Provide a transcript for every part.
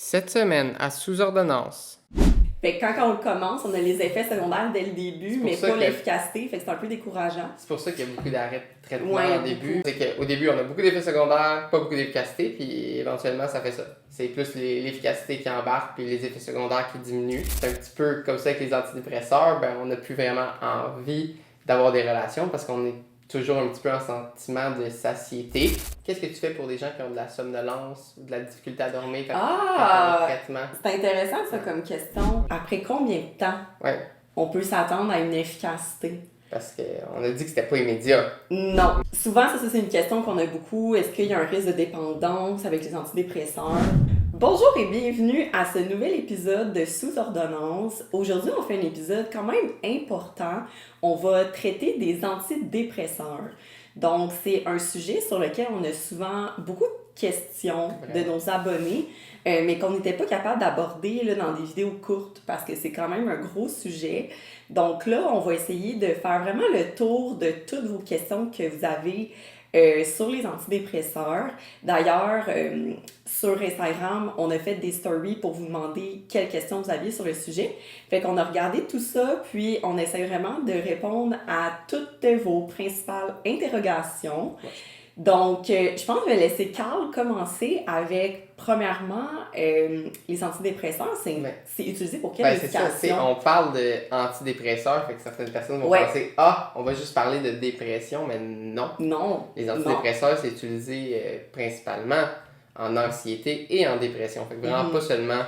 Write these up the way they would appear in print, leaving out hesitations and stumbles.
Cette semaine, à sous-ordonnance. Fait que quand on le commence, on a les effets secondaires dès le début, mais pas l'efficacité, fait que c'est un peu décourageant. C'est pour ça qu'il y a beaucoup d'arrêts de traitement Ouais, au début. C'est qu'au début, on a beaucoup d'effets secondaires, pas beaucoup d'efficacité, puis éventuellement, ça fait ça. C'est plus l'efficacité qui embarque, puis les effets secondaires qui diminuent. C'est un petit peu comme ça avec les antidépresseurs, on n'a plus vraiment envie d'avoir des relations parce qu'on est toujours un petit peu en sentiment de satiété. Qu'est-ce que tu fais pour des gens qui ont de la somnolence ou de la difficulté à dormir quand ils ont le traitement? C'est intéressant ça comme question. Après combien de temps on peut s'attendre à une efficacité? Parce qu'on a dit que c'était pas immédiat. Non. Souvent, ça c'est une question qu'on a beaucoup. Est-ce qu'il y a un risque de dépendance avec les antidépresseurs? Bonjour et bienvenue à ce nouvel épisode de Sous-ordonnance. Aujourd'hui, on fait un épisode quand même important. On va traiter des antidépresseurs. Donc, c'est un sujet sur lequel on a souvent beaucoup de questions de nos abonnés, mais qu'on n'était pas capable d'aborder là, dans des vidéos courtes parce que c'est quand même un gros sujet. Donc là, on va essayer de faire vraiment le tour de toutes vos questions que vous avez sur les antidépresseurs. D'ailleurs, sur Instagram, on a fait des stories pour vous demander quelles questions vous aviez sur le sujet. Fait qu'on a regardé tout ça, puis on essaie vraiment de répondre à toutes vos principales interrogations. Ouais. Donc, je pense que je vais laisser Carl commencer avec, premièrement, les antidépresseurs. C'est utilisé pour quelle indication? On parle d'antidépresseurs, fait que certaines personnes vont penser « Ah, on va juste parler de dépression », mais non. Non. Les antidépresseurs, c'est utilisé principalement en anxiété et en dépression. Fait que vraiment pas seulement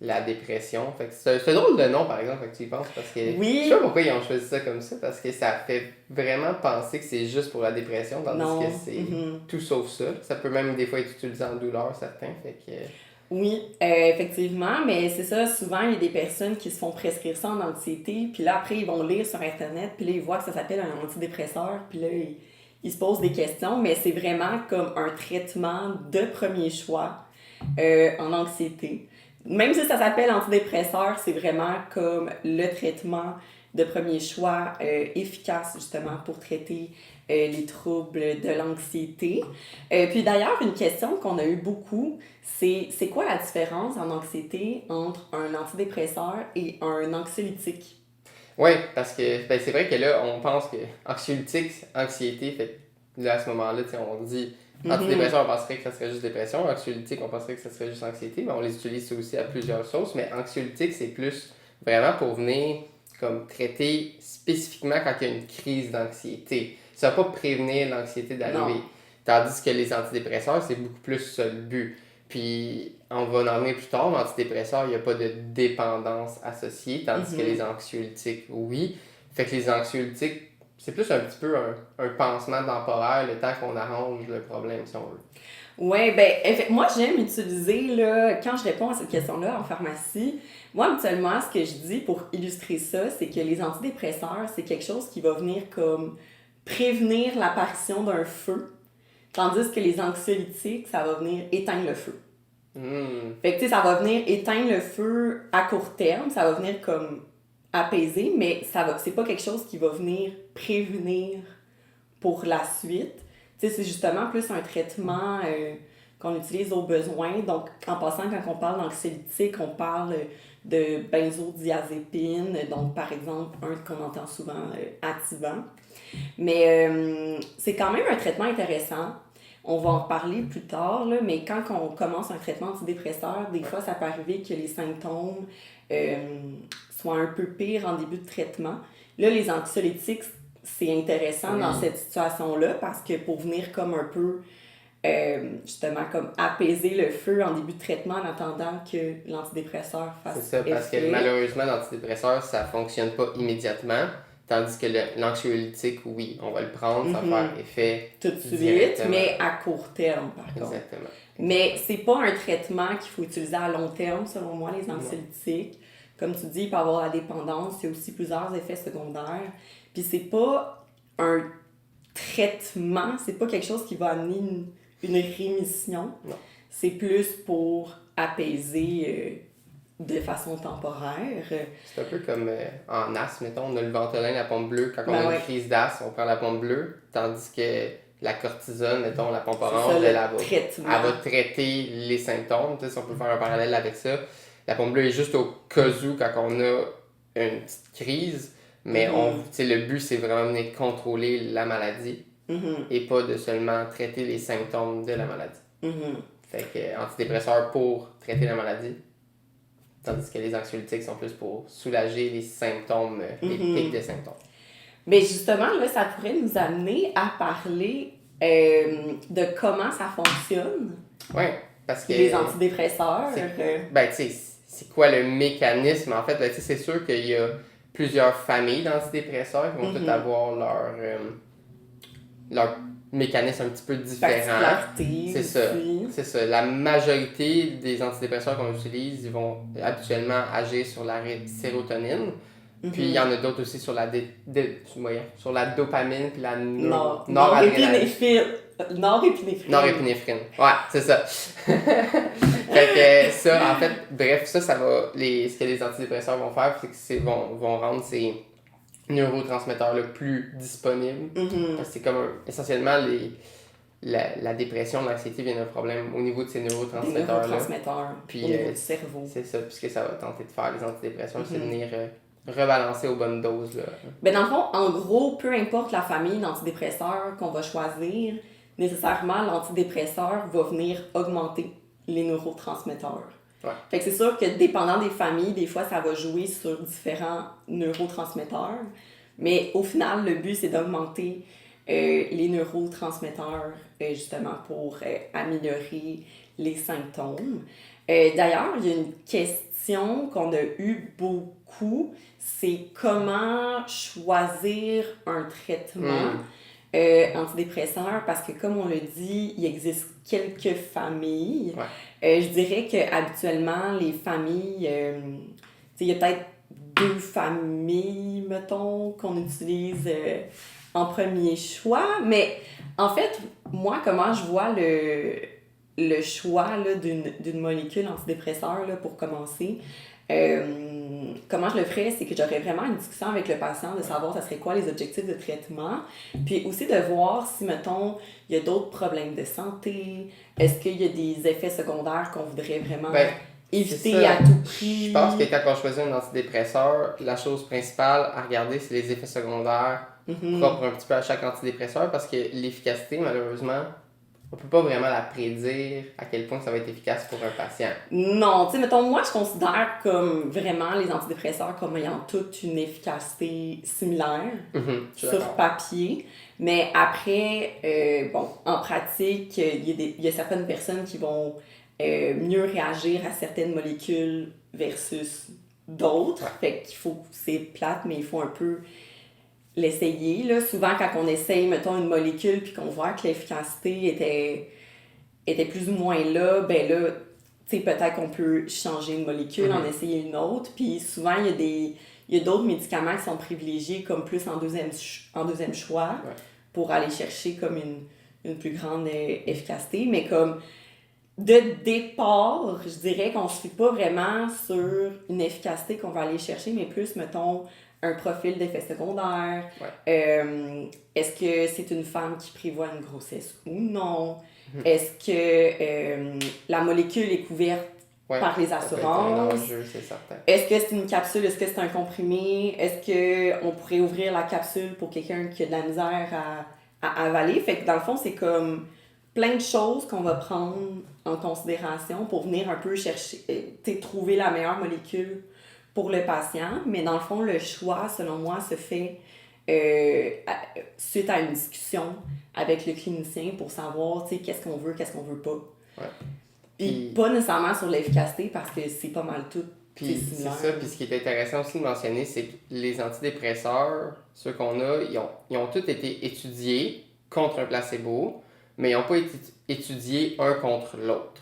la dépression. Fait que c'est drôle de nom, par exemple, fait que tu y penses, parce que je sais pas pourquoi ils ont choisi ça comme ça, parce que ça fait vraiment penser que c'est juste pour la dépression, tandis que c'est tout sauf ça. Ça peut même des fois être utilisé en douleur, certains, fait que... Oui, effectivement, mais c'est ça, souvent il y a des personnes qui se font prescrire ça en anxiété, puis là après ils vont lire sur internet, puis là ils voient que ça s'appelle un antidépresseur, puis là ils se posent des questions, mais c'est vraiment comme un traitement de premier choix en anxiété. Même si ça s'appelle antidépresseur, c'est vraiment comme le traitement de premier choix efficace justement pour traiter les troubles de l'anxiété. Puis d'ailleurs, une question qu'on a eu beaucoup, c'est quoi la différence en anxiété entre un antidépresseur et un anxiolytique? Oui, parce que c'est vrai que là, on pense que anxiolytique, anxiété, fait là à ce moment-là, on dit antidépresseur, on penserait que ça serait juste dépression. Anxiolytique, on penserait que ça serait juste anxiété, mais on les utilise aussi à plusieurs sources. Mais anxiolytique, c'est plus vraiment pour venir comme traiter spécifiquement quand il y a une crise d'anxiété. Ça va pas prévenir l'anxiété d'arriver. Tandis que les antidépresseurs, c'est beaucoup plus ça le but. Puis, on va en revenir plus tard, l'antidépresseur, il n'y a pas de dépendance associée, tandis que les anxiolytiques, oui. Fait que les anxiolytiques, c'est plus un petit peu un pansement temporaire, le temps qu'on arrange le problème, si on veut. Oui, moi j'aime utiliser, là, quand je réponds à cette question-là en pharmacie, moi habituellement, ce que je dis pour illustrer ça, c'est que les antidépresseurs, c'est quelque chose qui va venir comme prévenir l'apparition d'un feu, tandis que les anxiolytiques, ça va venir éteindre le feu. Fait que tu sais, ça va venir éteindre le feu à court terme, ça va venir comme apaiser, mais c'est pas quelque chose qui va venir prévenir pour la suite. Tu sais, c'est justement plus un traitement qu'on utilise au besoin. Donc, en passant, quand on parle d'anxiolytique, on parle de benzodiazépine, donc par exemple, un qu'on entend souvent, Ativan. Mais c'est quand même un traitement intéressant. On va en reparler plus tard, là, mais quand on commence un traitement antidépresseur, des fois, ça peut arriver que les symptômes soient un peu pires en début de traitement. Là, les anxiolytiques, c'est intéressant dans cette situation-là parce que pour venir comme un peu, justement, comme apaiser le feu en début de traitement en attendant que l'antidépresseur fasse effet. C'est ça, parce que malheureusement, l'antidépresseur, ça fonctionne pas immédiatement. Tandis que l'anxiolytique, oui, on va le prendre, ça va faire effet tout de suite, mais à court terme, par contre. Exactement. Mais c'est pas un traitement qu'il faut utiliser à long terme, selon moi, les anxiolytiques. Comme tu dis, il peut y avoir la dépendance, il y a aussi plusieurs effets secondaires. Puis c'est pas un traitement, c'est pas quelque chose qui va amener une rémission. Non. C'est plus pour apaiser de façon temporaire. C'est un peu comme en asthme, mettons, on a le Ventolin, la pompe bleue. Quand on a une crise d'asthme, on prend la pompe bleue, tandis que la cortisone, mettons, la pompe C'est orange, ça, le elle traitement. va traiter les symptômes. Tu sais, si on peut faire un parallèle avec ça, la pompe bleue est juste au cas où quand on a une petite crise, mais tu sais, le but, c'est vraiment de contrôler la maladie et pas de seulement traiter les symptômes de la maladie. Fait que antidépresseurs pour traiter la maladie, tandis que les anxiolytiques sont plus pour soulager les symptômes, les pics de symptômes. Mais justement, là, ça pourrait nous amener à parler de comment ça fonctionne. Oui, parce que... Les antidépresseurs. Ben, tu sais, c'est quoi le mécanisme? En fait, ben, tu sais, c'est sûr qu'il y a plusieurs familles d'antidépresseurs qui vont toutes avoir leur mécanisme un petit peu différent. C'est ça. C'est ça. La majorité des antidépresseurs qu'on utilise, ils vont habituellement agir sur la sérotonine. Puis il y en a d'autres aussi sur la sur la dopamine puis la norépinéphrine. Norépinéphrine. Ouais, c'est ça. Fait que ça, en fait, bref, ça va. Ce que les antidépresseurs vont faire, c'est qu'ils vont rendre ces neurotransmetteurs-là plus disponibles. Parce que c'est comme essentiellement la dépression, l'anxiété vient d'un problème au niveau de ces neurotransmetteurs-là. Puis, au niveau du cerveau. C'est ça, puis ce que ça va tenter de faire, les antidépresseurs, c'est de venir rebalancer aux bonnes doses. Là. Ben dans le fond, en gros, peu importe la famille d'antidépresseurs qu'on va choisir, nécessairement, l'antidépresseur va venir augmenter les neurotransmetteurs. Ouais. Fait que c'est sûr que dépendant des familles, des fois, ça va jouer sur différents neurotransmetteurs. Mais au final, le but, c'est d'augmenter les neurotransmetteurs justement pour améliorer les symptômes. D'ailleurs, il y a une question qu'on a eue beaucoup, c'est comment choisir un traitement antidépresseur, parce que comme on l'a dit, il existe quelques familles. Ouais. Je dirais qu'habituellement, les familles, il y a peut-être 2 familles, mettons, qu'on utilise en premier choix, mais en fait, moi, comment je vois le choix là, d'une molécule antidépresseur là, pour commencer, comment je le ferais, c'est que j'aurais vraiment une discussion avec le patient de savoir ça serait quoi les objectifs de traitement, puis aussi de voir si, mettons, il y a d'autres problèmes de santé, est-ce qu'il y a des effets secondaires qu'on voudrait vraiment éviter à tout prix. Je pense que quand on choisit un antidépresseur, la chose principale à regarder, c'est les effets secondaires propres un petit peu à chaque antidépresseur, parce que l'efficacité, malheureusement, on peut pas vraiment la prédire à quel point ça va être efficace pour un patient. Non, tu sais, mettons, moi, je considère comme vraiment les antidépresseurs comme ayant toute une efficacité similaire sur papier. Mais après, en pratique, il y a certaines personnes qui vont mieux réagir à certaines molécules versus d'autres. Ouais. Fait qu'il faut, c'est plate, mais il faut un peu l'essayer. Là. Souvent, quand on essaye, mettons, une molécule puis qu'on voit que l'efficacité était plus ou moins là, ben là, tu sais, peut-être qu'on peut changer une molécule, en essayer une autre. Puis souvent, il y a d'autres médicaments qui sont privilégiés comme plus en deuxième choix pour aller chercher comme une plus grande efficacité. Mais comme de départ, je dirais qu'on ne se fie pas vraiment sur une efficacité qu'on va aller chercher, mais plus, mettons, un profil d'effet secondaire. Est-ce que c'est une femme qui prévoit une grossesse ou non? Est-ce que la molécule est couverte par les assurances? C'est certain. Est-ce que c'est une capsule? Est-ce que c'est un comprimé? Est-ce qu'on pourrait ouvrir la capsule pour quelqu'un qui a de la misère à avaler? Fait que dans le fond, c'est comme plein de choses qu'on va prendre en considération pour venir un peu chercher, trouver la meilleure molécule pour le patient. Mais dans le fond, le choix, selon moi, se fait suite à une discussion avec le clinicien pour savoir qu'est-ce qu'on veut pas. Ouais. Puis pas nécessairement sur l'efficacité parce que c'est pas mal tout. Puis c'est ça, puis ce qui est intéressant aussi de mentionner, c'est que les antidépresseurs, ceux qu'on a, ils ont tous été étudiés contre un placebo, mais ils n'ont pas été étudiés un contre l'autre.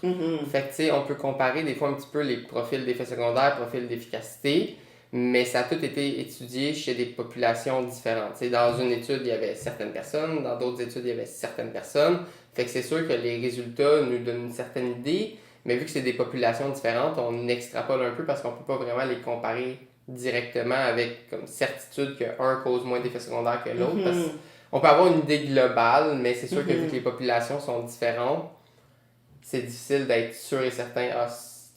Fait que, tu sais, on peut comparer des fois un petit peu les profils d'effets secondaires, profils d'efficacité, mais ça a tout été étudié chez des populations différentes. Tu sais, dans une étude, il y avait certaines personnes, dans d'autres études, il y avait certaines personnes. Fait que c'est sûr que les résultats nous donnent une certaine idée, mais vu que c'est des populations différentes, on extrapole un peu parce qu'on peut pas vraiment les comparer directement avec comme certitude qu'un cause moins d'effets secondaires que l'autre, parce on peut avoir une idée globale, mais c'est sûr que vu que les populations sont différentes, c'est difficile d'être sûr et certain.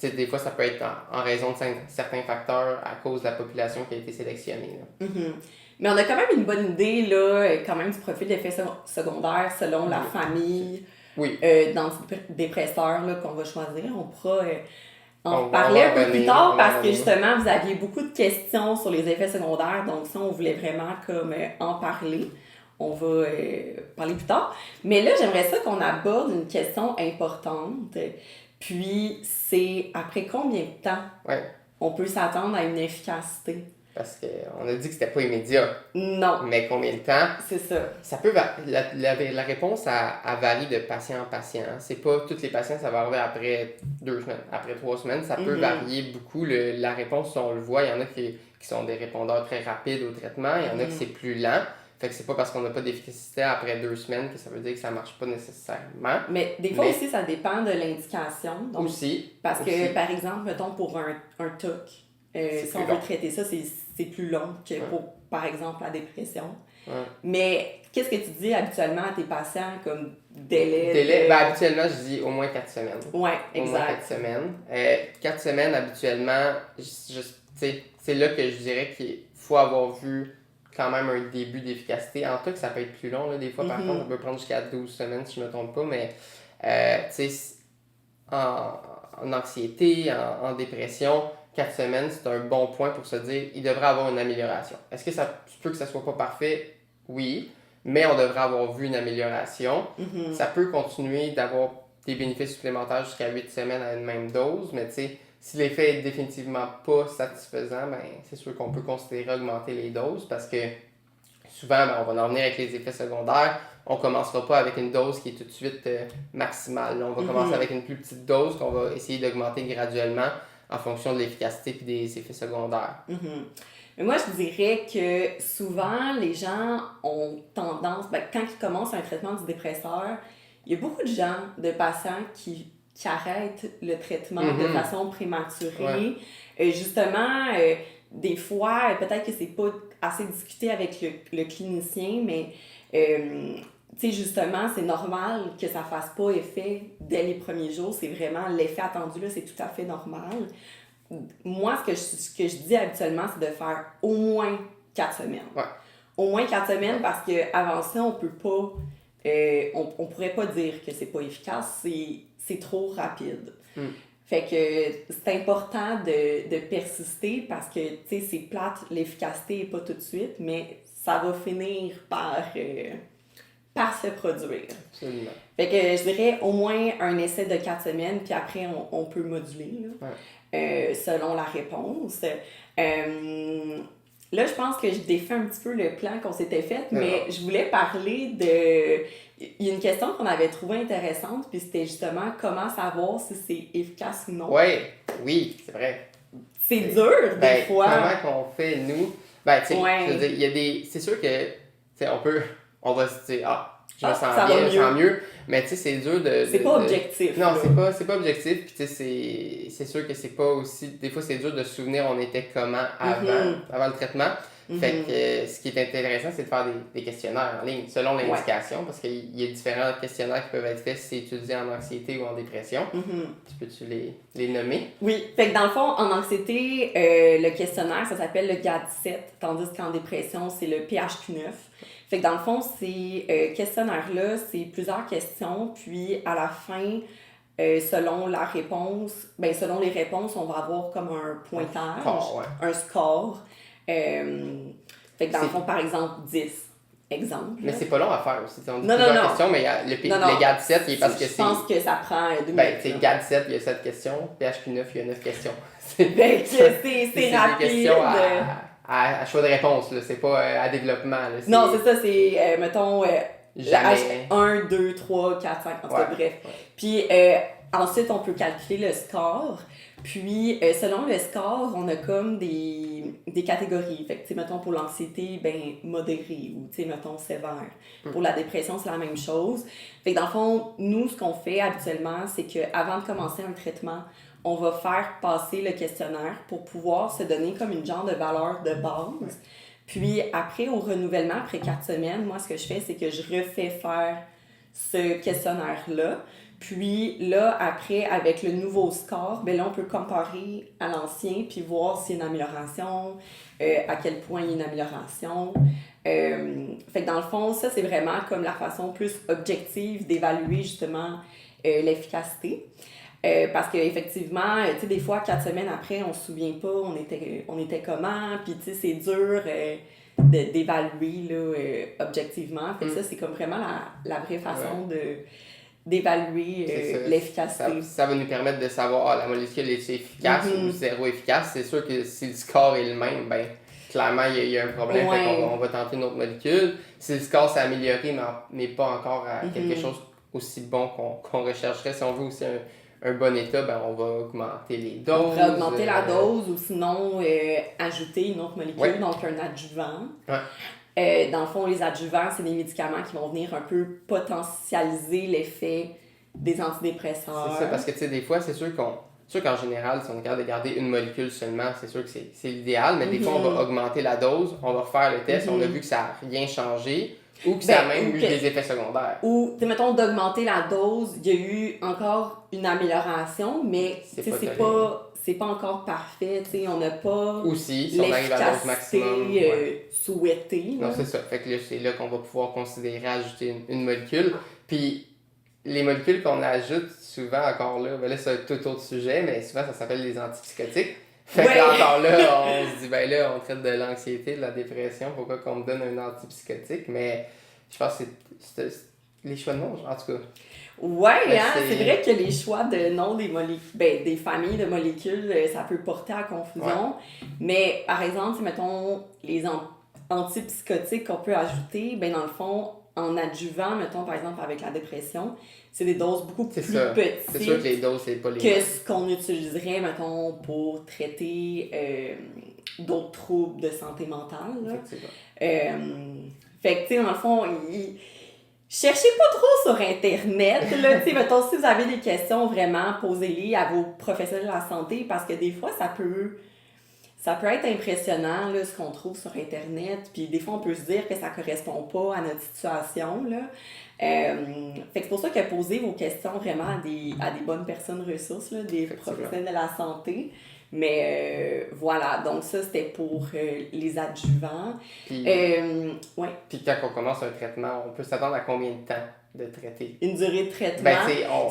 Des fois, ça peut être en raison de certains facteurs à cause de la population qui a été sélectionnée. Mais on a quand même une bonne idée, là, quand même, du profil d'effet secondaire selon la famille d'antidépresseurs là, qu'on va choisir. On pourra en reparler un peu plus tard parce que justement, vous aviez beaucoup de questions sur les effets secondaires. Donc, ça, on voulait vraiment comme en parler. On va parler plus tard. Mais là, j'aimerais ça qu'on aborde une question importante. Puis, c'est après combien de temps on peut s'attendre à une efficacité? Parce qu'on a dit que c'était pas immédiat. Non. Mais combien de temps? C'est ça. Ça peut la réponse, elle varie de patient en patient. C'est pas tous les patients, ça va arriver après 2 semaines, après 3 semaines. Ça peut varier beaucoup. La réponse, si on le voit, il y en a qui sont des répondeurs très rapides au traitement. Il y en a qui c'est plus lent. Fait que c'est pas parce qu'on n'a pas d'efficacité après 2 semaines que ça veut dire que ça marche pas nécessairement. Mais des fois aussi, ça dépend de l'indication. Donc, aussi. Parce que, par exemple, mettons pour un TOC, si on veut traiter ça, c'est plus long que pour, par exemple, la dépression. Mais qu'est-ce que tu dis habituellement à tes patients comme délai? Habituellement, je dis au moins 4 semaines. Oui, exact. Au moins 4 semaines. 4 semaines, habituellement, c'est là que je dirais qu'il faut avoir vu quand même un début d'efficacité. En tout cas, ça peut être plus long. Là, des fois, par contre, ça peut prendre jusqu'à 12 semaines, si je ne me trompe pas. Mais, en anxiété, en dépression, 4 semaines, c'est un bon point pour se dire il devrait avoir une amélioration. Est-ce que ça peut que ça soit pas parfait? Oui, mais on devrait avoir vu une amélioration. Ça peut continuer d'avoir des bénéfices supplémentaires jusqu'à 8 semaines à une même dose, mais si l'effet est définitivement pas satisfaisant, c'est sûr qu'on peut considérer augmenter les doses parce que souvent, on va en venir avec les effets secondaires. On ne commencera pas avec une dose qui est tout de suite maximale. Là, on va commencer avec une plus petite dose qu'on va essayer d'augmenter graduellement en fonction de l'efficacité et des effets secondaires. Mais moi, je dirais que souvent, les gens ont tendance, quand ils commencent un traitement antidépresseur, il y a beaucoup de gens, de patients qui arrêtent le traitement de façon prématurée. Justement, des fois, peut-être que c'est pas assez discuté avec le clinicien, mais justement, c'est normal que ça fasse pas effet dès les premiers jours. C'est vraiment l'effet attendu, là, c'est tout à fait normal. Moi, ce que je dis habituellement, c'est de faire au moins 4 semaines. Au moins 4 semaines parce qu'avant ça, on peut pas... on pourrait pas dire que c'est pas efficace, c'est trop rapide. Fait que c'est important de persister parce que, c'est plate, l'efficacité n'est pas tout de suite, mais ça va finir par se produire. Absolument. Fait que je dirais au moins un essai de 4 semaines, puis après, on peut moduler là, selon la réponse. Là, je pense que je défais un petit peu le plan qu'on s'était fait, mais je voulais parler de... Il y a une question qu'on avait trouvée intéressante, puis c'était justement comment savoir si c'est efficace ou non. Oui, c'est vrai. C'est dur, des fois. Comment qu'on fait, nous? Je veux dire, il y a des... C'est sûr que, on va se dire, je me sens bien, je me sens mieux. Mais c'est dur de... C'est pas objectif. Non, c'est pas objectif. Puis c'est sûr que c'est pas aussi... Des fois, c'est dur de se souvenir on était comment avant le traitement. Fait que ce qui est intéressant, c'est de faire des questionnaires en ligne, selon l'indication, parce qu'il y a différents questionnaires qui peuvent être faits si c'est étudié en anxiété ou en dépression. Tu peux-tu les nommer? Oui. Fait que dans le fond, en anxiété, le questionnaire, ça s'appelle le GAD-7, tandis qu'en dépression, c'est le PHQ-9. Fait que dans le fond, ces questionnaires-là, c'est plusieurs questions, puis à la fin, selon la réponse, selon les réponses, on va avoir comme un pointage, un score. Fait que dans le fond, par exemple, 10. Exemple. Mais c'est pas long à faire aussi. On dit plusieurs questions, mais le GAD-7, il est parce que c'est... Je pense que ça prend 2 minutes. GAD-7, il y a 7 questions. PHQ-9, il y a 9 questions. C'est rapide. Des questions à choix de réponse, là. C'est pas à développement. Là. Non, c'est ça, c'est, mettons, 1, 2, 3, 4, 5, en tout cas, bref. Puis ensuite, on peut calculer le score. Puis, selon le score, on a comme des catégories. Fait que, mettons, pour l'anxiété, modérée ou, mettons, sévère. Pour la dépression, c'est la même chose. Fait que, dans le fond, nous, ce qu'on fait habituellement, c'est qu'avant de commencer un traitement, on va faire passer le questionnaire pour pouvoir se donner comme une genre de valeur de base. Puis après, au renouvellement, après 4 semaines, moi, ce que je fais, c'est que je refais faire ce questionnaire-là. Puis là, après, avec le nouveau score, ben là, on peut comparer à l'ancien puis voir s'il y a une amélioration, à quel point il y a une amélioration. Fait que dans le fond, ça, c'est vraiment comme la façon plus objective d'évaluer justement l'efficacité. Parce qu'effectivement, tu sais, des fois, 4 semaines après, on se souvient pas, on était comment, puis tu sais, c'est dur d'évaluer là, objectivement. Fait que ça, c'est comme vraiment la vraie façon d'évaluer l'efficacité. Ça va nous permettre de savoir, la molécule est efficace ou zéro efficace. C'est sûr que si le score est le même, ben clairement, il y a un problème, fait qu'on va tenter une autre molécule. Si le score s'est amélioré, mais pas encore à quelque chose aussi bon qu'on rechercherait, si on veut aussi un bon état, ben on va augmenter les doses. On pourrait augmenter la dose ou sinon ajouter une autre molécule, donc un adjuvant. Dans le fond, les adjuvants, c'est des médicaments qui vont venir un peu potentialiser l'effet des antidépresseurs. C'est ça, parce que tu sais, des fois, c'est sûr qu'en général, si on regarde de garder une molécule seulement, c'est sûr que c'est l'idéal, mais des fois, on va augmenter la dose, on va refaire le test, on a vu que ça n'a rien changé, ou que ça a même eu des effets secondaires. Ou, tu sais, mettons, d'augmenter la dose, il y a eu encore une amélioration, mais c'est pas encore parfait, tu sais, on n'a pas aussi, si on arrive à la dose maximum, souhaitée. Non, c'est ça. Fait que là, c'est là qu'on va pouvoir considérer ajouter une molécule. Puis, les molécules qu'on ajoute, souvent, encore là, ben là, c'est un tout autre sujet, mais souvent, ça s'appelle les antipsychotiques. Fait que là, encore là, on se dit, ben là, on traite de l'anxiété, de la dépression, pourquoi qu'on me donne un antipsychotique? Mais je pense que c'est les choix de nom, en tout cas. Ouais, c'est vrai que les choix de nom des molécules, des familles de molécules, ça peut porter à confusion. Mais par exemple, mettons, les antipsychotiques qu'on peut ajouter, dans le fond, en adjuvant, mettons, par exemple, avec la dépression, c'est des doses beaucoup plus petites. C'est sûr que les doses, c'est pas les mêmes. Que ce qu'on utiliserait, mettons, pour traiter d'autres troubles de santé mentale. Là. Fait que, tu sais, dans le fond, cherchez pas trop sur Internet, là, tu sais, mettons, si vous avez des questions, vraiment, posez-les à vos professionnels de la santé, parce que des fois, ça peut être impressionnant, là, ce qu'on trouve sur Internet, puis des fois, on peut se dire que ça correspond pas à notre situation, là. Fait que c'est pour ça que posez vos questions vraiment à des bonnes personnes ressources, là, des professionnels de la santé. Mais voilà, donc ça, c'était pour les adjuvants. Puis quand on commence un traitement, on peut s'attendre à combien de temps de traiter? Une durée de traitement?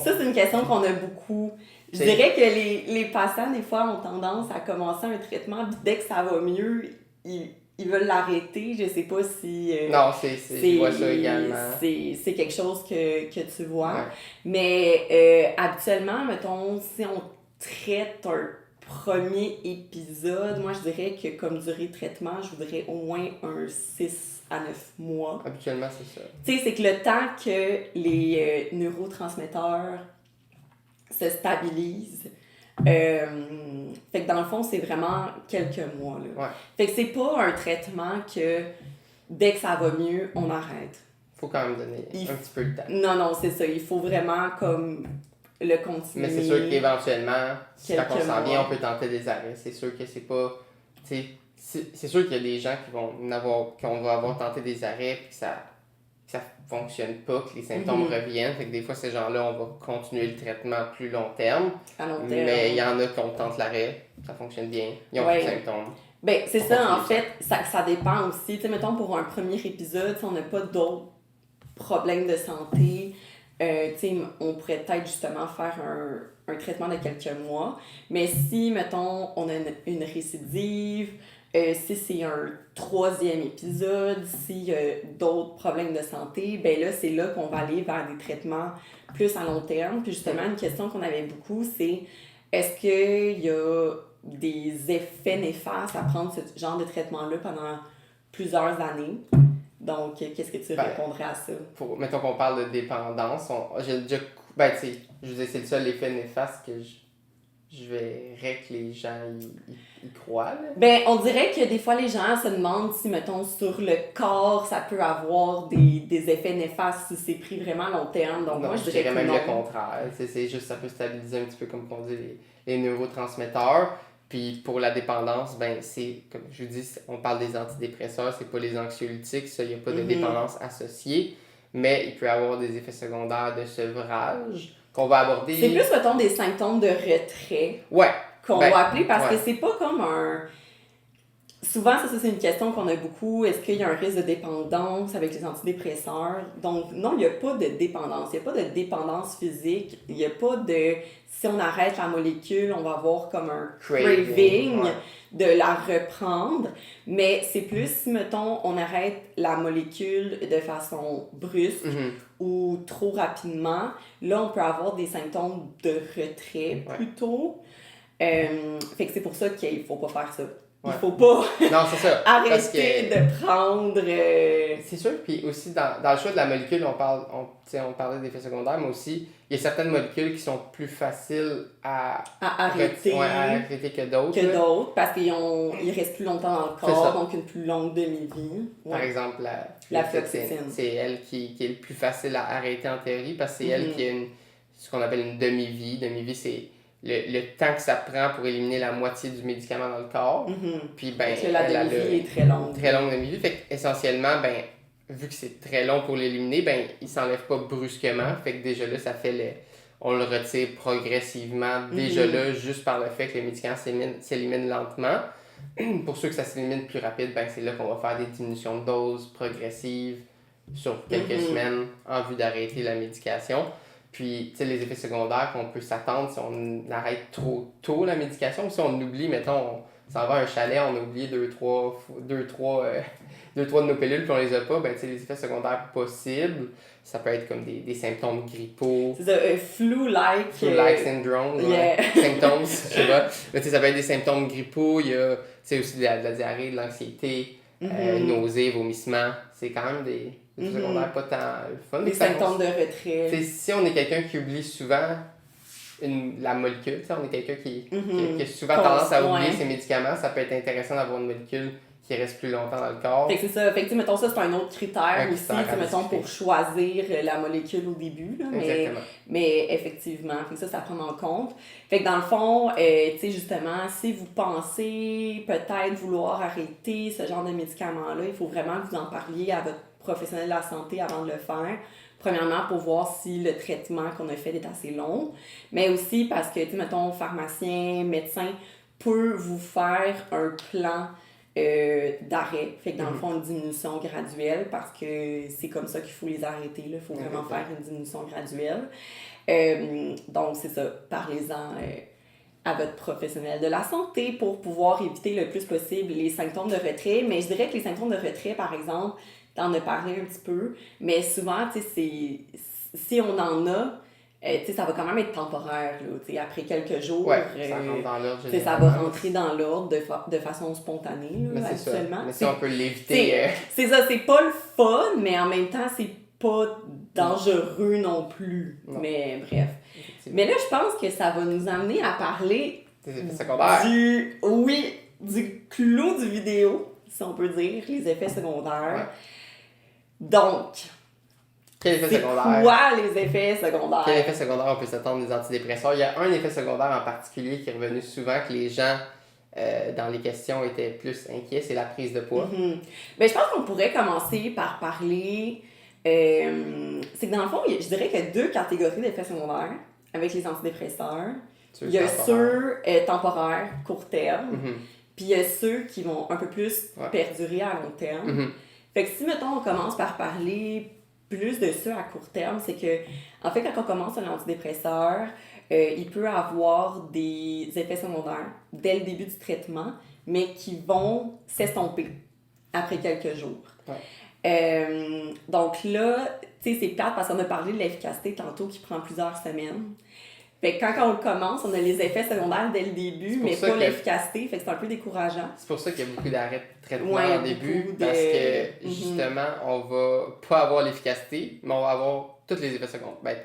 Ça, c'est une question qu'on a beaucoup. Je dirais que les patients, des fois, ont tendance à commencer un traitement, puis dès que ça va mieux, ils veulent l'arrêter. Je sais pas si... non, je vois ça également. C'est quelque chose que tu vois. Mais habituellement, mettons, si on traite un premier épisode, moi, je dirais que comme durée de traitement, je voudrais au moins un 6 à 9 mois. Habituellement, c'est ça. Tu sais, c'est que le temps que les neurotransmetteurs se stabilisent, fait que dans le fond, c'est vraiment quelques mois. Là. Fait que c'est pas un traitement que dès que ça va mieux, on arrête. Faut quand même donner un petit peu de temps. Non, c'est ça. Il faut vraiment comme le continuer. Mais c'est sûr qu'éventuellement, quand on s'en vient, on peut tenter des arrêts. C'est sûr que c'est pas... C'est sûr qu'il y a des gens qu'on va avoir tenté des arrêts et que ça fonctionne pas, que les symptômes reviennent. Fait que des fois, ces gens-là, on va continuer le traitement à plus long terme. À long terme. Mais il y en a qui ont tenté l'arrêt, ça fonctionne bien, ils ont plus de symptômes. C'est ça, en fait, ça dépend aussi. Tu sais, mettons, pour un premier épisode, si on n'a pas d'autres problèmes de santé, on pourrait peut-être justement faire un traitement de quelques mois. Mais si, mettons, on a une récidive, si c'est un 3e épisode, s'il y a d'autres problèmes de santé, là, c'est là qu'on va aller vers des traitements plus à long terme. Puis justement, une question qu'on avait beaucoup, c'est est-ce qu'il y a des effets néfastes à prendre ce genre de traitement-là pendant plusieurs années? Donc, qu'est-ce que tu répondrais à ça? Mettons qu'on parle de dépendance, j'ai déjà... je veux dire, c'est le seul effet néfaste que je verrais que les gens y croient. Là. On dirait que des fois, les gens se demandent si, mettons, sur le corps, ça peut avoir des effets néfastes si c'est pris vraiment à long terme. Donc, non, moi, je dirais même le contraire. C'est juste, ça peut stabiliser un petit peu, comme on dit, les neurotransmetteurs. Puis pour la dépendance, ben c'est, comme je vous dis, on parle des antidépresseurs, c'est pas les anxiolytiques, ça, il n'y a pas de dépendance associée, mais il peut y avoir des effets secondaires de sevrage qu'on va aborder. C'est plus, mettons, des symptômes de retrait Ouais. qu'on va appeler parce que c'est pas comme un... Souvent, ça c'est une question qu'on a beaucoup. Est-ce qu'il y a un risque de dépendance avec les antidépresseurs? Donc, non, il n'y a pas de dépendance. Il n'y a pas de dépendance physique. Il n'y a pas de... Si on arrête la molécule, on va avoir comme un craving de la reprendre. Mais c'est plus, si, mettons, on arrête la molécule de façon brusque ou trop rapidement, là, on peut avoir des symptômes de retrait plutôt. Fait que c'est pour ça qu'il ne faut pas faire ça. Il faut pas arrêter de prendre... C'est sûr, puis aussi dans le choix de la molécule, on parlait d'effets secondaires, mais aussi, il y a certaines molécules qui sont plus faciles à arrêter, que d'autres. Parce qu'ils restent plus longtemps dans le corps, donc une plus longue demi-vie. Par exemple, la fluoxétine. C'est elle qui est le plus facile à arrêter en théorie, parce que c'est elle qui a ce qu'on appelle une demi-vie. Demi-vie, c'est le temps que ça prend pour éliminer la moitié du médicament dans le corps. Puis ben, la demi-vie est très longue. Très longue demi-vie. Fait qu'essentiellement, ben, vu que c'est très long pour l'éliminer, ben, il s'enlève pas brusquement. Fait que déjà là, on le retire progressivement. Déjà là, juste par le fait que le médicament s'élimine lentement. Pour ceux que ça s'élimine plus rapide, ben, c'est là qu'on va faire des diminutions de dose progressives sur quelques semaines en vue d'arrêter la médication. Puis, tu sais, les effets secondaires qu'on peut s'attendre si on arrête trop tôt la médication, ou si on oublie, mettons, on s'en va à un chalet, on a oublié deux, trois de nos pilules, puis on les a pas, ben, tu sais, les effets secondaires possibles, ça peut être comme des symptômes grippaux. C'est ça, flu-like. Flu-like syndrome, symptômes, je sais pas. Mais tu sais, ça peut être des symptômes grippaux, il y a, tu sais, aussi de la diarrhée, de l'anxiété, nausées, vomissements. C'est quand même des effets secondaires pas tant fun. Des symptômes de retrait. T'sais, si on est quelqu'un qui oublie souvent la molécule, on est quelqu'un qui a souvent tendance à oublier ses médicaments, ça peut être intéressant d'avoir une molécule qui reste plus longtemps dans le corps. Fait que c'est ça. Fait que, mettons, ça, c'est un autre critère aussi, mettons, pour choisir la molécule au début. Là, mais effectivement, fait que ça prend en compte. Fait que dans le fond, tu sais, justement, si vous pensez peut-être vouloir arrêter ce genre de médicaments-là, il faut vraiment que vous en parliez à votre professionnel de la santé avant de le faire. Premièrement, pour voir si le traitement qu'on a fait est assez long, mais aussi parce que, tu sais, mettons, pharmacien, médecin peut vous faire un plan d'arrêt. Fait que dans le fond, une diminution graduelle, parce que c'est comme ça qu'il faut les arrêter. Il faut vraiment faire une diminution graduelle. Donc, c'est ça. Parlez-en à votre professionnel de la santé pour pouvoir éviter le plus possible les symptômes de retrait. Mais je dirais que les symptômes de retrait, par exemple, t'en as parlé un petit peu, mais souvent, tu sais, si on en a, tu sais, ça va quand même être temporaire, là, tu sais, après quelques jours. Ça rentre dans l'ordre, ça va rentrer dans l'ordre de façon spontanée, là, mais habituellement. Mais si on peut l'éviter... C'est ça, c'est pas le fun, mais en même temps, c'est pas dangereux non plus. Non. Mais bref. Mais là, je pense que ça va nous amener à parler des effets secondaires. Du clou du vidéo, si on peut dire, les effets secondaires. Donc, quel effet secondaire? Quoi les effets secondaires? Quel effet secondaire on peut s'attendre des antidépresseurs? Il y a un effet secondaire en particulier qui est revenu souvent, que les gens dans les questions étaient plus inquiets, c'est la prise de poids. Ben, je pense qu'on pourrait commencer par parler... c'est que dans le fond, je dirais qu'il y a deux catégories d'effets secondaires avec les antidépresseurs. Il y a ceux temporaires, court terme, puis il y a ceux qui vont un peu plus perdurer à long terme. Fait que si, mettons, on commence par parler plus de ça à court terme, c'est que, en fait, quand on commence un antidépresseur, il peut avoir des effets secondaires dès le début du traitement, mais qui vont s'estomper après quelques jours. Donc là, tu sais, c'est plate parce qu'on a parlé de l'efficacité tantôt qui prend plusieurs semaines. Fait que quand on commence, on a les effets secondaires dès le début, mais pas l'efficacité, fait que c'est un peu décourageant. C'est pour ça qu'il y a beaucoup d'arrêts de traitement au début, parce que justement, on va pas avoir l'efficacité, mais on va avoir tous les effets secondaires. Ben,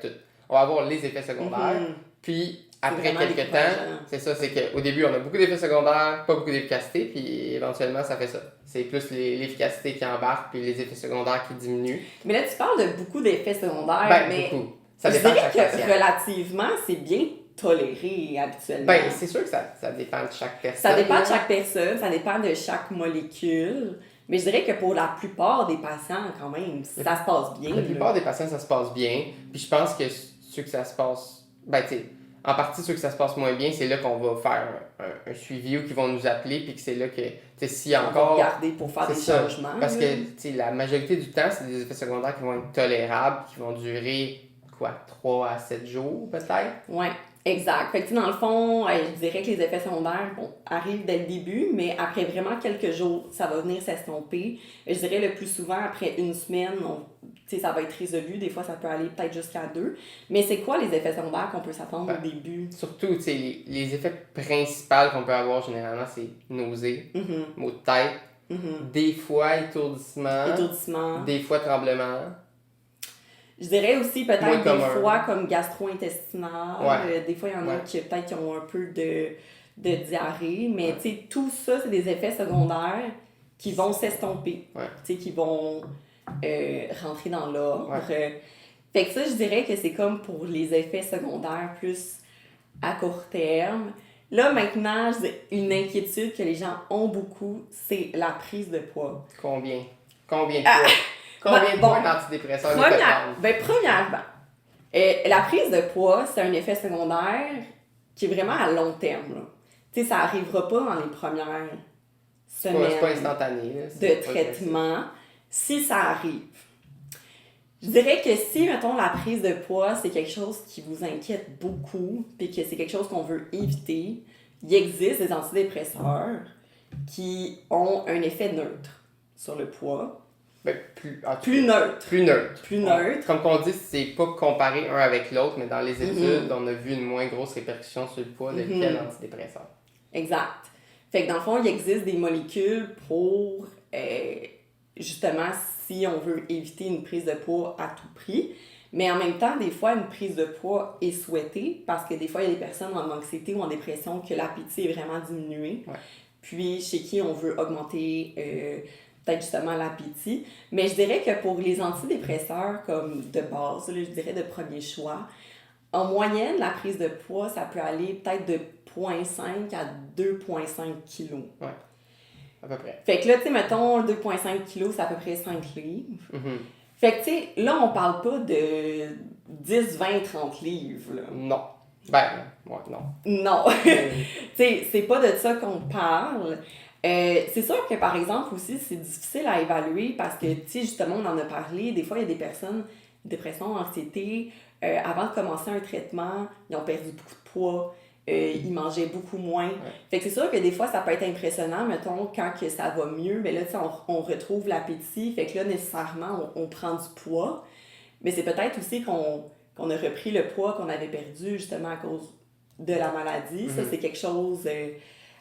on va avoir les effets secondaires, puis après quelques temps, c'est ça, c'est qu'au début, on a beaucoup d'effets secondaires, pas beaucoup d'efficacité, puis éventuellement, ça fait ça. C'est plus l'efficacité qui embarque, puis les effets secondaires qui diminuent. Mais là, tu parles de beaucoup d'effets secondaires, mais... beaucoup. Ça je dépend dirais de chaque patient. que relativement, c'est bien toléré habituellement. Ben, c'est sûr que ça dépend de chaque personne. Ça dépend de chaque personne, ça dépend de chaque molécule. Mais je dirais que pour la plupart des patients, quand même, ça se passe bien. La plupart des patients, ça se passe bien. Puis je pense que ceux que ça se passe... Ben, tu sais, en partie, ceux que ça se passe moins bien, c'est là qu'on va faire un suivi ou qu'ils vont nous appeler. Puis que c'est là que, tu sais, s'il y a encore... On va regarder pour faire des changements. Parce que, tu sais, la majorité du temps, c'est des effets secondaires qui vont être tolérables, qui vont durer, 3 à 7 jours, peut-être? Oui, exact. Fait que, dans le fond, je dirais que les effets secondaires arrivent dès le début, mais après vraiment quelques jours, ça va venir s'estomper. Je dirais le plus souvent, après une semaine, ça va être résolu. Des fois, ça peut aller peut-être jusqu'à 2. Mais c'est quoi les effets secondaires qu'on peut s'attendre au début? Surtout, tu sais, les effets principaux qu'on peut avoir généralement, c'est nausée, maux de tête, des fois étourdissement, des fois tremblement. Je dirais aussi peut-être des fois comme gastro-intestinal. Ouais. Des fois, il y en a qui peut-être qui ont un peu de diarrhée. Mais tu sais, tout ça, c'est des effets secondaires qui vont s'estomper. Tu sais, qui vont rentrer dans l'ordre. Fait que ça, je dirais que c'est comme pour les effets secondaires plus à court terme. Là, maintenant, une inquiétude que les gens ont beaucoup, c'est la prise de poids. Combien de poids? Combien de poids d'antidépresseurs premièrement, la prise de poids, c'est un effet secondaire qui est vraiment à long terme. Tu sais, ça n'arrivera pas dans les premières semaines c'est pas instantané, de traitement, si ça arrive. Je dirais que si, mettons, la prise de poids, c'est quelque chose qui vous inquiète beaucoup, puis que c'est quelque chose qu'on veut éviter, il existe des antidépresseurs qui ont un effet neutre sur le poids. Ben, plus neutre. Plus neutre. Comme on dit, c'est pas comparé un avec l'autre, mais dans les études, on a vu une moins grosse répercussion sur le poids de quel antidépresseur. Exact. Fait que dans le fond, il existe des molécules pour, justement, si on veut éviter une prise de poids à tout prix. Mais en même temps, des fois, une prise de poids est souhaitée parce que des fois, il y a des personnes en anxiété ou en dépression que l'appétit est vraiment diminué. Puis, chez qui on veut augmenter peut-être justement l'appétit. Mais je dirais que pour les antidépresseurs comme de base, là, je dirais de premier choix, en moyenne, la prise de poids, ça peut aller peut-être de 0,5 à 2,5 kg. Ouais, à peu près. Fait que là, tu sais, mettons, 2,5 kg, c'est à peu près 5 livres. Fait que, tu sais, là, on parle pas de 10, 20, 30 livres, là. Non. Ben, non. Non. Tu sais, c'est pas de ça qu'on parle. C'est sûr que, par exemple, aussi, c'est difficile à évaluer parce que, tu sais, justement, on en a parlé. Des fois, il y a des personnes, dépression, anxiété, avant de commencer un traitement, ils ont perdu beaucoup de poids. Ils mangeaient beaucoup moins. Fait que c'est sûr que des fois, ça peut être impressionnant, mettons, quand que ça va mieux, mais là, tu sais, on retrouve l'appétit. Fait que là, nécessairement, on prend du poids. Mais c'est peut-être aussi qu'on a repris le poids qu'on avait perdu, justement, à cause de la maladie. Ça, c'est quelque chose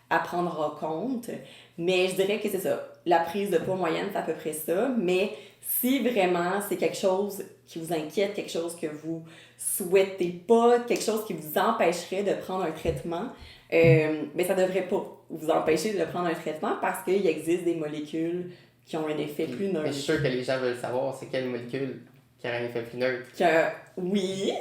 à prendre en compte. Mais je dirais que c'est ça. La prise de poids moyenne, c'est à peu près ça. Mais si vraiment c'est quelque chose qui vous inquiète, quelque chose que vous souhaitez pas, quelque chose qui vous empêcherait de prendre un traitement, mais ça devrait pas vous empêcher de prendre un traitement parce qu'il existe des molécules qui ont un effet plus neutre. Mais je suis sûr que les gens veulent savoir c'est quelle molécule qui a un effet plus neutre. Oui.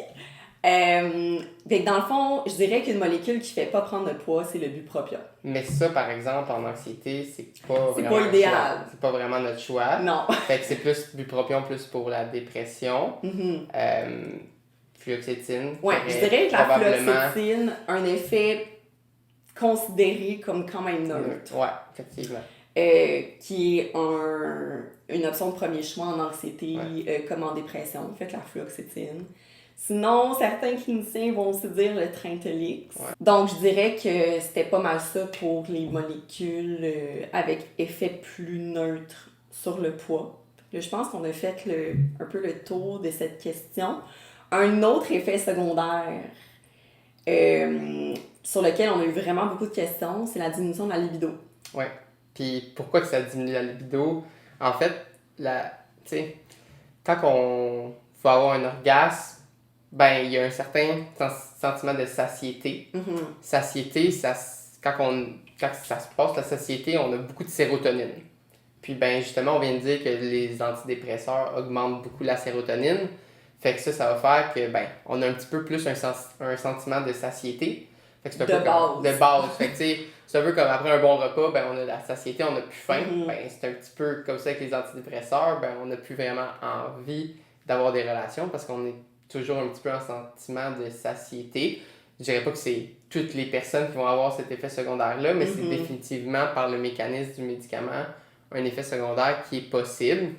Fait que dans le fond, je dirais qu'une molécule qui fait pas prendre de poids, c'est le bupropion. Mais ça, par exemple, en anxiété, c'est pas vraiment pas idéal. C'est pas vraiment notre choix. Non. Fait que c'est plus bupropion, plus pour la dépression. Fluoxétine. Ouais, je dirais que la fluoxétine a un effet considéré comme quand même neutre. Ouais, effectivement. Qui est une option de premier choix en anxiété comme en dépression, fait la fluoxétine. Sinon, certains cliniciens vont aussi dire le Trintellix. Donc, je dirais que c'était pas mal ça pour les molécules avec effet plus neutre sur le poids. Là, je pense qu'on a fait un peu le tour de cette question. Un autre effet secondaire sur lequel on a eu vraiment beaucoup de questions, c'est la diminution de la libido. Oui. Puis pourquoi que ça diminue la libido? En fait, tu sais, quand on va avoir un orgasme, ben il y a un certain sentiment de satiété. Satiété, quand ça se passe, la satiété, on a beaucoup de sérotonine. Puis ben justement, on vient de dire que les antidépresseurs augmentent beaucoup la sérotonine. Fait que ça va faire que, ben, on a un petit peu plus un sentiment de satiété. Fait que c'est un De peu base. de base. Fait que, tu sais, c'est un peu comme après un bon repas, ben, on a la satiété, on n'a plus faim. Ben, c'est un petit peu comme ça avec les antidépresseurs, ben, on n'a plus vraiment envie d'avoir des relations parce qu'on est toujours un petit peu en sentiment de satiété. Je dirais pas que c'est toutes les personnes qui vont avoir cet effet secondaire-là, mais c'est définitivement par le mécanisme du médicament un effet secondaire qui est possible.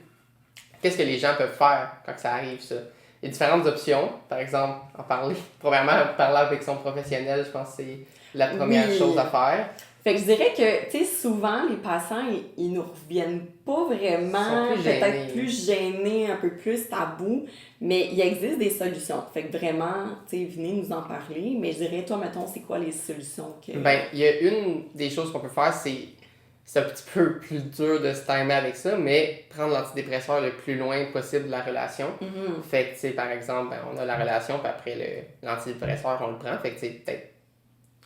Qu'est-ce que les gens peuvent faire quand ça arrive, ça? Il y a différentes options. Par exemple, en parler. Premièrement, parler avec son professionnel, je pense que c'est la première chose à faire. Fait que je dirais que, tu sais, souvent, les patients, ils nous reviennent pas vraiment, peut-être plus gênés, un peu plus tabous, mais il existe des solutions. Fait que vraiment, tu sais, venez nous en parler, mais je dirais, toi, mettons, c'est quoi les solutions que... Ben, il y a une des choses qu'on peut faire, c'est un petit peu plus dur de se timer avec ça, mais prendre l'antidépresseur le plus loin possible de la relation. Fait que, tu sais, par exemple, ben, on a la relation, puis après l'antidépresseur, on le prend. Fait que, tu sais, peut-être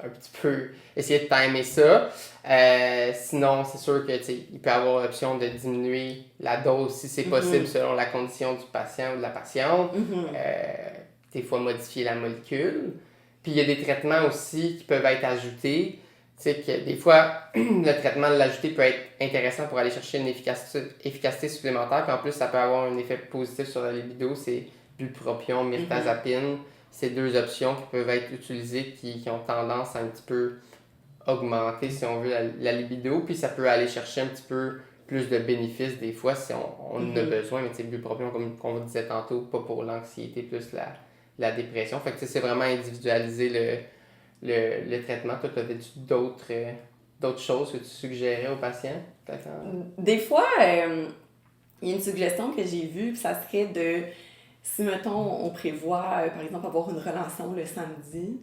un petit peu essayer de timer ça. Sinon, c'est sûr que, tu sais, il peut y avoir l'option de diminuer la dose si c'est possible selon la condition du patient ou de la patiente. Des fois, modifier la molécule. Puis, il y a des traitements aussi qui peuvent être ajoutés. Tu sais que des fois, le traitement de l'ajouté peut être intéressant pour aller chercher une efficacité supplémentaire. Puis en plus, ça peut avoir un effet positif sur la libido. C'est bupropion, mirtazapine. C'est deux options qui peuvent être utilisées qui ont tendance à un petit peu augmenter, si on veut, la libido. Puis ça peut aller chercher un petit peu plus de bénéfices des fois si on en a besoin. Mais tu sais, bupropion, comme on disait tantôt, pas pour l'anxiété, plus la dépression. Fait que c'est vraiment individualiser le traitement. Toi, avais-tu d'autres choses que tu suggérais aux patients? Des fois, il y a une suggestion que j'ai vue, puis ça serait de, si, mettons, on prévoit, par exemple, avoir une relation le samedi,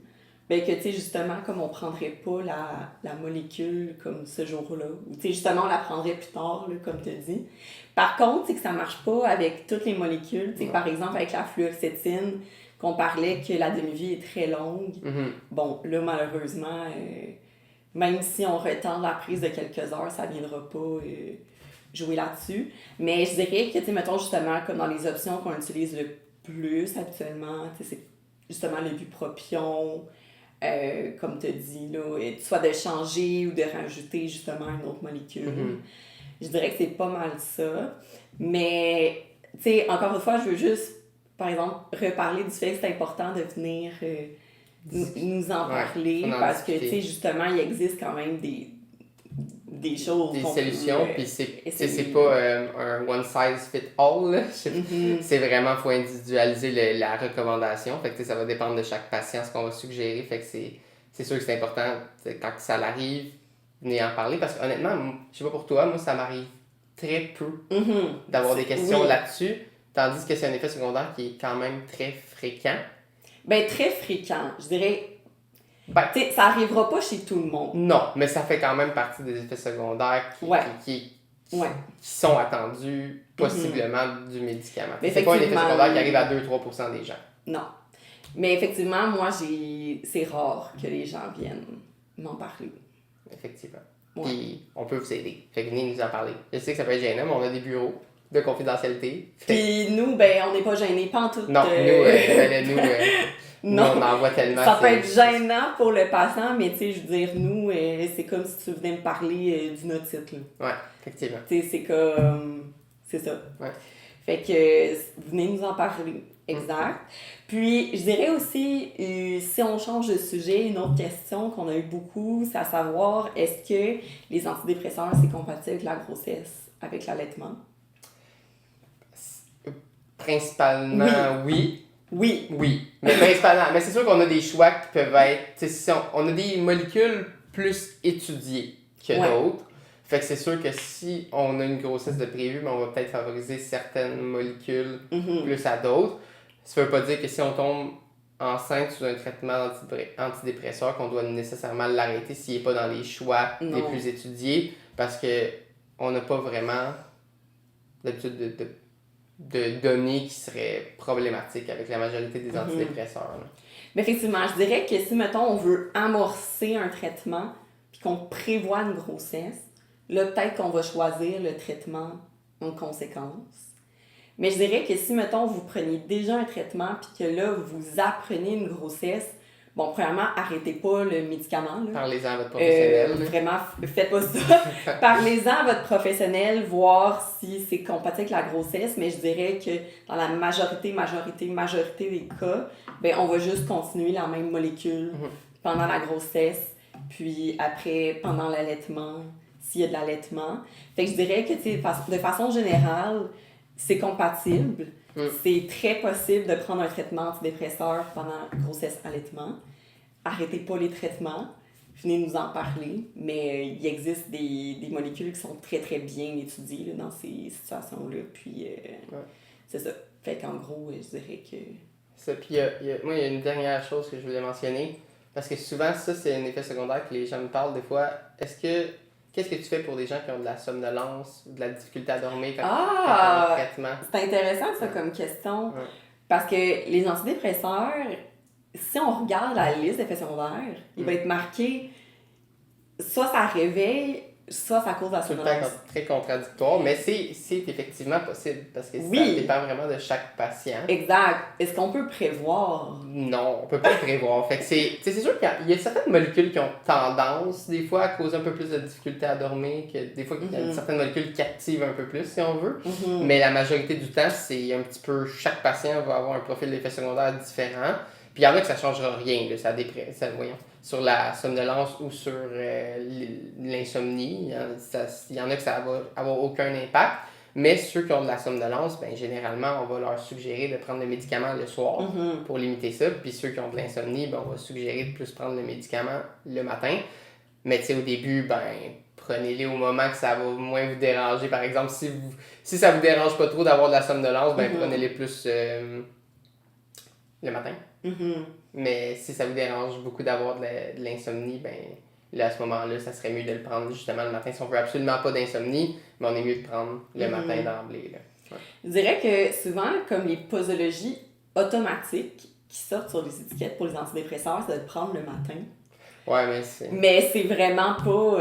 ben que, tu sais, justement, comme on prendrait pas la molécule comme ce jour-là, ou, tu sais, justement, on la prendrait plus tard, là, comme tu as dit. Par contre, c'est que ça marche pas avec toutes les molécules. Tu sais, par exemple, avec la fluoxétine, qu'on parlait que la demi-vie est très longue. Bon, là, malheureusement, même si on retarde la prise de quelques heures, ça ne viendra pas jouer là-dessus. Mais je dirais que, tu sais, mettons, justement, comme dans les options qu'on utilise le plus habituellement, tu sais, c'est justement le bupropion, comme tu as dit, là, soit de changer ou de rajouter, justement, une autre molécule. Je dirais que c'est pas mal ça. Mais, tu sais, encore une fois, je veux juste, par exemple, reparler du fait que c'est important de venir nous en parler parce que, tu sais, justement, il existe quand même des choses. Des solutions, puis c'est pas un one size fit all, là. C'est vraiment, faut individualiser la recommandation. Fait que ça va dépendre de chaque patient, ce qu'on va suggérer. Fait que c'est sûr que c'est important, quand ça l'arrive, venez en parler. Parce que honnêtement, je sais pas pour toi, moi, ça m'arrive très peu d'avoir des questions là-dessus. Tandis que c'est un effet secondaire qui est quand même très fréquent. Ben, très fréquent. Je dirais, tu sais, ça arrivera pas chez tout le monde. Non, mais ça fait quand même partie des effets secondaires qui sont attendus possiblement du médicament. C'est pas un effet secondaire qui arrive à 2-3% des gens. Non. Mais effectivement, moi, c'est rare que les gens viennent m'en parler. Effectivement. Puis on peut vous aider. Fait que venez nous en parler. Je sais que ça peut être gênant, mais on a des bureaux de confidentialité. Puis nous, ben, on n'est pas gênés, pas en tout. Non, nous, on en voit tellement. Ça peut être gênant pour le patient, mais tu sais, je veux dire, nous, c'est comme si tu venais me parler d'une otite. Ouais, effectivement. Tu sais, c'est comme... c'est ça. Ouais. Fait que venez nous en parler. Exact. Puis, je dirais aussi, si on change de sujet, une autre question qu'on a eu beaucoup, c'est à savoir, est-ce que les antidépresseurs, c'est compatible avec la grossesse, avec l'allaitement? Principalement, oui. Oui. Mais principalement. Mais c'est sûr qu'on a des choix qui peuvent être... Si on a des molécules plus étudiées que d'autres. Fait que c'est sûr que si on a une grossesse de prévu, on va peut-être favoriser certaines molécules plus à d'autres. Ça veut pas dire que si on tombe enceinte sous un traitement antidépresseur, qu'on doit nécessairement l'arrêter s'il n'est pas dans les choix les plus étudiés, parce que on n'a pas vraiment l'habitude de données qui seraient problématiques avec la majorité des antidépresseurs. Mais effectivement, je dirais que si, mettons, on veut amorcer un traitement puis qu'on prévoit une grossesse, là, peut-être qu'on va choisir le traitement en conséquence. Mais je dirais que si, mettons, vous preniez déjà un traitement puis que là, vous apprenez une grossesse, bon, premièrement, arrêtez pas le médicament. Là. Parlez-en à votre professionnel. Vraiment, faites pas ça. Parlez-en à votre professionnel, voir si c'est compatible avec la grossesse, mais je dirais que dans la majorité des cas, ben, on va juste continuer la même molécule pendant la grossesse, puis après, pendant l'allaitement, s'il y a de l'allaitement. Fait que je dirais que, tu sais, de façon générale, c'est compatible. C'est très possible de prendre un traitement antidépresseur pendant grossesse-allaitement. Arrêtez pas les traitements. Venez nous en parler. Mais il existe des molécules qui sont très, très bien étudiées là, dans ces situations-là. Puis, c'est ça. Fait qu'en gros, je dirais que... Ça, puis moi, il y a une dernière chose que je voulais mentionner. Parce que souvent, ça, c'est un effet secondaire que les gens me parlent des fois. Qu'est-ce que tu fais pour des gens qui ont de la somnolence ou de la difficulté à dormir quand ils ont un traitement? C'est intéressant ça comme question. Parce que les antidépresseurs, si on regarde la liste d'effets secondaires, il va être marqué soit ça réveille, soit ça cause la Tout le somnolence. temps très contradictoire, mais c'est effectivement possible parce que ça dépend vraiment de chaque patient. Exact. Est-ce qu'on peut prévoir? Non, on peut pas le prévoir. Fait que c'est sûr qu'il y a certaines molécules qui ont tendance, des fois, à causer un peu plus de difficulté à dormir, que des fois, il y a certaines molécules qui activent un peu plus, si on veut. Mais la majorité du temps, c'est un petit peu... Chaque patient va avoir un profil d'effet secondaire différent. Puis il y en a que ça ne changera rien, là, voyons, sur la somnolence ou sur l'insomnie. Il y en a que ça va avoir aucun impact. Mais ceux qui ont de la somnolence, ben, généralement, on va leur suggérer de prendre le médicament le soir pour limiter ça. Puis ceux qui ont de l'insomnie, ben, on va suggérer de plus prendre le médicament le matin. Mais tu sais, au début, ben, prenez-les au moment que ça va moins vous déranger. Par exemple, si ça vous dérange pas trop d'avoir de la somnolence, ben, prenez-les plus le matin. Mais si ça vous dérange beaucoup d'avoir de l'insomnie, ben là, à ce moment-là, ça serait mieux de le prendre justement le matin. Si on veut absolument pas d'insomnie, mais on est mieux de prendre le matin d'emblée. Là. Ouais. Je dirais que souvent, comme les posologies automatiques qui sortent sur les étiquettes pour les antidépresseurs, c'est de le prendre le matin. Ouais, mais c'est vraiment pas...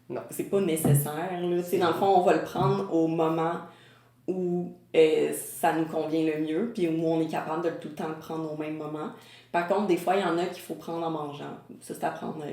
non. C'est pas nécessaire. Là. Dans le fond, on va le prendre au moment où ça nous convient le mieux, puis où on est capable de tout le temps le prendre au même moment. Par contre, des fois, il y en a qu'il faut prendre en mangeant. Ça, c'est à prendre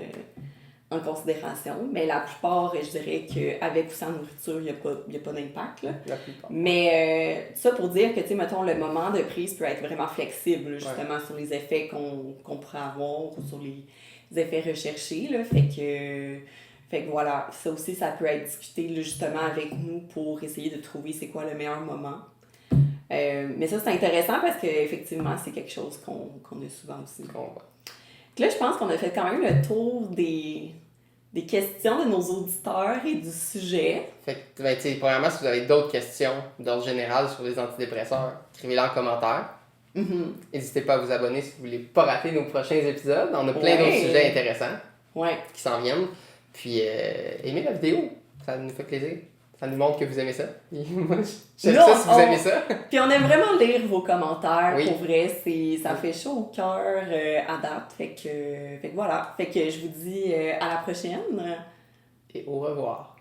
en considération. Mais la plupart, je dirais qu'avec ou sans nourriture, il n'y a pas d'impact. Là. La plupart. Mais ça pour dire que, tu sais, mettons, le moment de prise peut être vraiment flexible, justement, sur les effets qu'on pourrait avoir ou sur les effets recherchés. Là. Fait que voilà, ça aussi, ça peut être discuté là, justement avec nous pour essayer de trouver c'est quoi le meilleur moment. Mais ça, c'est intéressant parce qu'effectivement, c'est quelque chose qu'on a souvent aussi. Là, je pense qu'on a fait quand même le tour des questions de nos auditeurs et du sujet. Fait que, ben, premièrement, si vous avez d'autres questions d'ordre général sur les antidépresseurs, écrivez-les en commentaire. N'hésitez pas à vous abonner si vous voulez pas rater nos prochains épisodes. On a plein d'autres sujets intéressants qui s'en viennent. Puis, aimez la vidéo, ça nous fait plaisir. Ça nous montre que vous aimez ça. Moi, j'aime ça si vous aimez ça. Puis on aime vraiment lire vos commentaires. Pour vrai, ça fait chaud au cœur à date. Fait que voilà. Fait que je vous dis à la prochaine. Et au revoir.